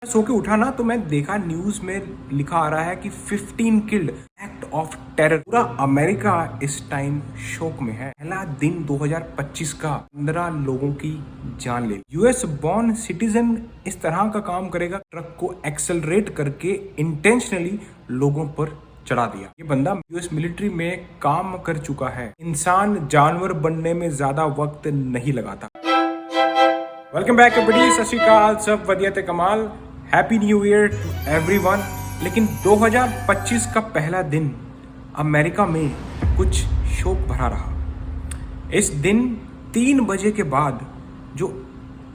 सो के उठा ना तो मैं देखा न्यूज में लिखा आ रहा है कि 15 किल्ड, एक्ट ऑफ टेरर। पूरा अमेरिका इस टाइम शोक में है। पहला दिन 2025 का 15 लोगों की जान ले ली। यूएस बॉर्न सिटीजन इस तरह का काम करेगा, ट्रक को एक्सेलरेट करके इंटेंशनली लोगों पर चढ़ा दिया। ये बंदा यूएस मिलिट्री में काम कर चुका है। इंसान जानवर बनने में ज्यादा वक्त नहीं लगाता। वेलकम बैक एवरीबॉडी, सत श्री अकाल, सब वधिया ते कमाल। Happy new year to everyone. लेकिन 2025 का पहला दिन अमेरिका में कुछ शोक भरा रहा। इस दिन 3 बजे के बाद जो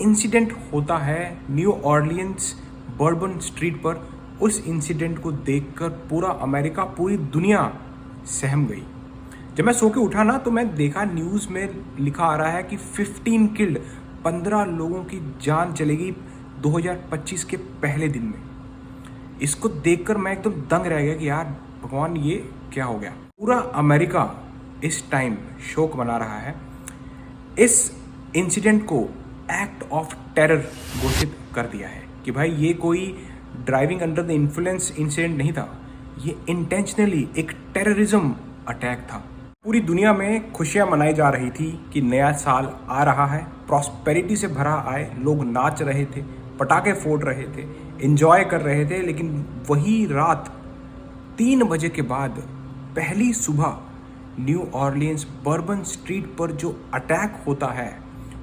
इंसिडेंट होता है न्यू ऑर्लियंस बर्बन स्ट्रीट पर, उस इंसिडेंट को देखकर पूरा अमेरिका, पूरी दुनिया सहम गई। जब मैं सो के उठा ना तो मैं देखा न्यूज़ में लिखा आ रहा है कि 15 किल्ड, 15 लोगों की जान चलेगी 2025 के पहले दिन में। इसको देखकर मैं एकदम दंग रह गया कि यार भगवान, ये क्या हो गया। पूरा अमेरिका इस टाइम शोक मना रहा है। इस इंसिडेंट को एक्ट ऑफ टेरर घोषित कर दिया है कि भाई ये कोई driving under the influence incident नहीं था, ये इंटेंशनली एक टेररिज्म अटैक था। पूरी दुनिया में खुशियां मनाई जा रही थी कि नया साल आ रहा है, प्रॉस्पेरिटी से भरा आए, लोग नाच रहे थे, पटाखे फोड़ रहे थे, एंजॉय कर रहे थे। लेकिन वही रात 3 बजे के बाद पहली सुबह न्यू ऑर्लियंस बर्बन स्ट्रीट पर जो अटैक होता है,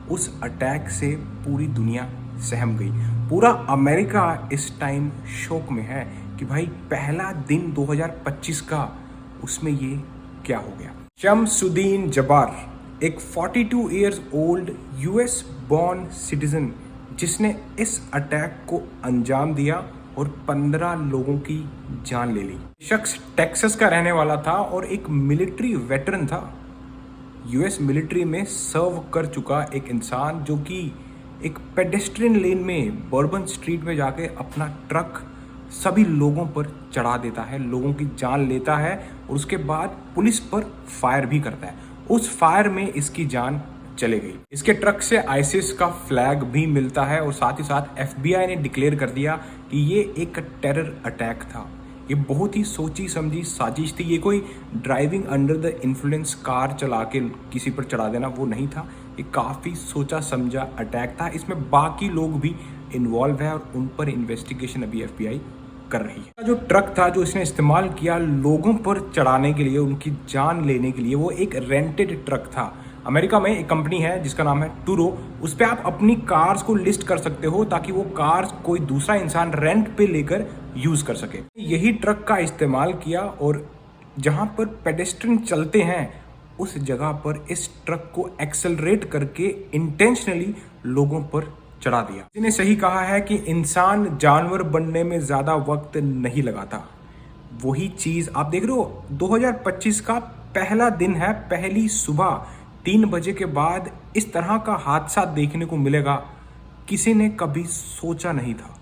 उस अटैक से पूरी दुनिया सहम गई। पूरा अमेरिका इस टाइम शोक में है कि भाई पहला दिन 2025 का, उसमें ये क्या हो गया। शम्सुद्दीन जब्बार, एक 42 years old US born citizen, जिसने इस अटैक को अंजाम दिया और 15 लोगों की जान ले ली। शख्स टेक्सास का रहने वाला था और एक मिलिट्री वेटरन था। यूएस मिलिट्री में सर्व कर चुका एक इंसान, जो कि एक पेडेस्ट्रियन लेन में बर्बन स्ट्रीट में जाके अपना ट्रक सभी लोगों पर चढ़ा देता है, लोगों की जान लेता है और उसके बाद पुलिस पर फायर भी करता है। उस फायर में इसकी जान चले गई। इसके ट्रक से आईसिस का फ्लैग भी मिलता है और साथ ही साथ एफबीआई ने डिक्लेयर कर दिया कि ये एक टेरर अटैक था। ये बहुत ही सोची समझी साजिश थी। ये कोई driving under the influence car चला के किसी पर चढ़ा देना वो नहीं था। ये काफ़ी सोचा समझा अटैक था। इसमें बाकी लोग भी इन्वॉल्व है और उन पर इन्वेस्टिगेशन अभी एफबीआई कर रही है। जो ट्रक था जो इसने इस्तेमाल किया लोगों पर चढ़ाने के लिए, उनकी जान लेने के लिए, वो एक रेंटेड ट्रक था। अमेरिका में एक कंपनी है जिसका नाम है टूरो। उस पर आप अपनी कार्स को लिस्ट कर सकते हो ताकि वो कार्स कोई दूसरा इंसान रेंट पे लेकर यूज कर सके। यही ट्रक का इस्तेमाल किया और जहां पर पेडेस्ट्रियन चलते हैं उस जगह पर इस ट्रक को एक्सेलरेट करके इंटेंशनली लोगों पर चढ़ा दिया। इसने सही कहा है कि इंसान जानवर बनने में ज्यादा वक्त नहीं लगाता। वही चीज आप देख रहे हो, 2025 का पहला दिन है, पहली सुबह 3 बजे के बाद इस तरह का हादसा देखने को मिलेगा, किसी ने कभी सोचा नहीं था।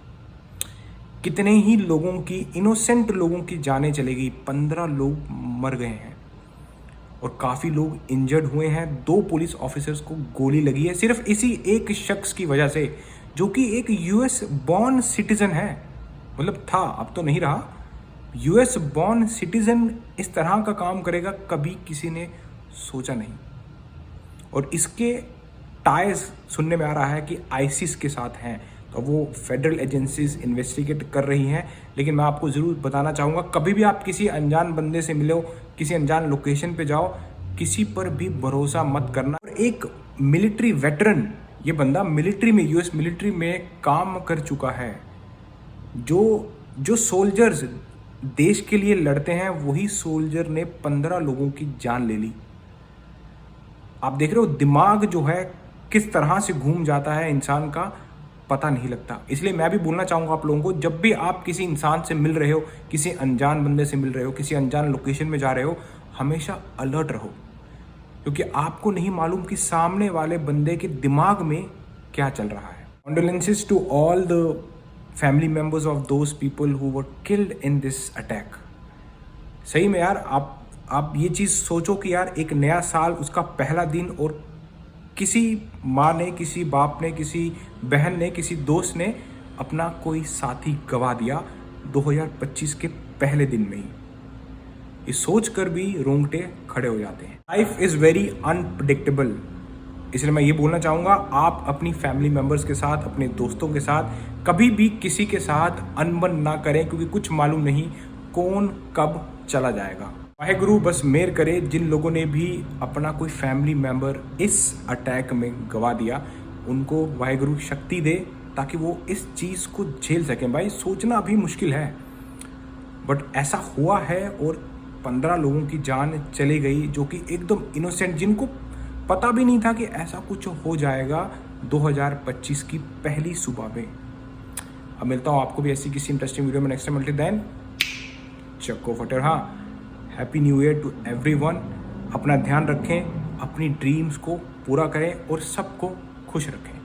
कितने ही लोगों की, इनोसेंट लोगों की जानें चलेगी। 15 लोग मर गए हैं और काफ़ी लोग इंजर्ड हुए हैं। 2 पुलिस ऑफिसर्स को गोली लगी है सिर्फ इसी एक शख्स की वजह से, जो कि एक यूएस बॉर्न सिटीजन है। मतलब था, अब तो नहीं रहा। यूएस बॉर्न सिटीजन इस तरह का काम करेगा, कभी किसी ने सोचा नहीं। और इसके टाइज सुनने में आ रहा है कि आईसिस के साथ हैं, तो वो फेडरल एजेंसीज इन्वेस्टिगेट कर रही हैं। लेकिन मैं आपको ज़रूर बताना चाहूँगा, कभी भी आप किसी अनजान बंदे से मिलो, किसी अनजान लोकेशन पे जाओ, किसी पर भी भरोसा मत करना। और एक मिलिट्री वेटरन, ये बंदा मिलिट्री में, यूएस मिलिट्री में काम कर चुका है। जो सोल्जर्स देश के लिए लड़ते हैं, वही सोल्जर ने 15 लोगों की जान ले ली। आप देख रहे हो दिमाग जो है किस तरह से घूम जाता है इंसान का, पता नहीं लगता। इसलिए मैं भी बोलना चाहूँगा आप लोगों को, जब भी आप किसी इंसान से मिल रहे हो, किसी अनजान बंदे से मिल रहे हो, किसी अनजान लोकेशन में जा रहे हो, हमेशा अलर्ट रहो, क्योंकि आपको नहीं मालूम कि सामने वाले बंदे के दिमाग में क्या चल रहा है। Condolences to all the family members of those people who were killed in this attack. सही में यार, आप ये चीज़ सोचो कि यार एक नया साल, उसका पहला दिन, और किसी माँ ने, किसी बाप ने, किसी बहन ने, किसी दोस्त ने अपना कोई साथी गवा दिया 2025 के पहले दिन में ही। ये सोच कर भी रोंगटे खड़े हो जाते हैं। लाइफ इज़ वेरी अनप्रडिक्टेबल, इसलिए मैं ये बोलना चाहूँगा, आप अपनी फैमिली मेम्बर्स के साथ, अपने दोस्तों के साथ कभी भी किसी के साथ अनबन ना करें, क्योंकि कुछ मालूम नहीं कौन कब चला जाएगा। वाहेगुरु बस मेहर करे जिन लोगों ने भी अपना कोई फैमिली मेम्बर इस अटैक में गवा दिया, उनको वाहेगुरु शक्ति दे ताकि वो इस चीज़ को झेल सकें। भाई सोचना भी मुश्किल है, बट ऐसा हुआ है और 15 लोगों की जान चली गई, जो कि एकदम इनोसेंट, जिनको पता भी नहीं था कि ऐसा कुछ हो जाएगा 2025 की पहली सुबह में। अब मिलता हूँ आपको भी ऐसी किसी इंटरेस्टिंग वीडियो में नेक्स्ट टाइम। मिलते देन चक्को फटेर। हाँ, happy new year to everyone. अपना ध्यान रखें, अपनी ड्रीम्स को पूरा करें और सबको खुश रखें।